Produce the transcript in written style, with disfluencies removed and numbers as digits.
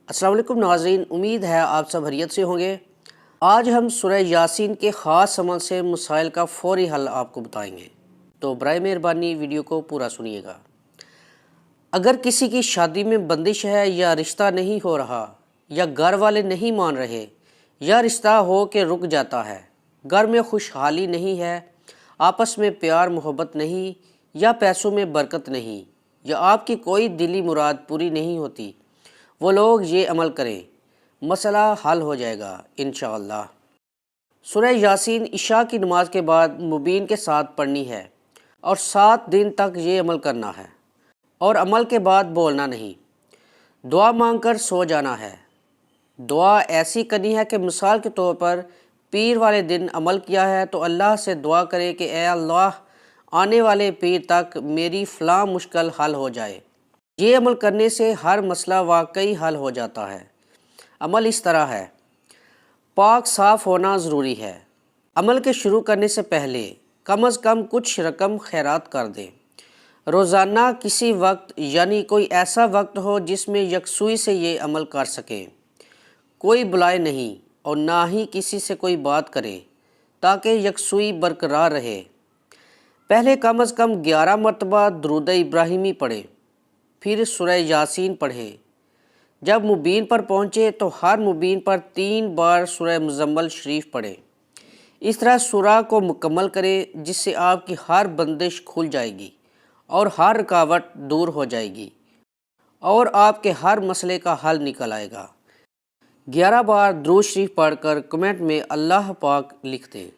السلام علیکم ناظرین، امید ہے آپ سب خیریت سے ہوں گے۔ آج ہم سورہ یاسین کے خاص عمل سے مسائل کا فوری حل آپ کو بتائیں گے، تو برائے مہربانی ویڈیو کو پورا سنیے گا۔ اگر کسی کی شادی میں بندش ہے یا رشتہ نہیں ہو رہا، یا گھر والے نہیں مان رہے، یا رشتہ ہو کے رک جاتا ہے، گھر میں خوشحالی نہیں ہے، آپس میں پیار محبت نہیں، یا پیسوں میں برکت نہیں، یا آپ کی کوئی دلی مراد پوری نہیں ہوتی، وہ لوگ یہ عمل کریں، مسئلہ حل ہو جائے گا انشاءاللہ۔ سورہ یاسین عشاء کی نماز کے بعد مبین کے ساتھ پڑھنی ہے اور 7 دن تک یہ عمل کرنا ہے، اور عمل کے بعد بولنا نہیں، دعا مانگ کر سو جانا ہے۔ دعا ایسی کرنی ہے کہ مثال کے طور پر پیر والے دن عمل کیا ہے تو اللہ سے دعا کرے کہ اے اللہ، آنے والے پیر تک میری فلاں مشکل حل ہو جائے۔ یہ عمل کرنے سے ہر مسئلہ واقعی حل ہو جاتا ہے۔ عمل اس طرح ہے: پاک صاف ہونا ضروری ہے۔ عمل کے شروع کرنے سے پہلے کم از کم کچھ رقم خیرات کر دیں۔ روزانہ کسی وقت، یعنی کوئی ایسا وقت ہو جس میں یکسوئی سے یہ عمل کر سکیں، کوئی بلائے نہیں اور نہ ہی کسی سے کوئی بات کرے، تاکہ یکسوئی برقرار رہے۔ پہلے کم از کم 11 مرتبہ درود ابراہیمی پڑھیں، پھر سورہ یاسین پڑھیں۔ جب مبین پر پہنچے تو ہر مبین پر 3 بار سورہ مزمل شریف پڑھیں۔ اس طرح سورہ کو مکمل کریں، جس سے آپ کی ہر بندش کھل جائے گی اور ہر رکاوٹ دور ہو جائے گی، اور آپ کے ہر مسئلے کا حل نکل آئے گا۔ 11 بار درود شریف پڑھ کر کمنٹ میں اللہ پاک لکھ دیں۔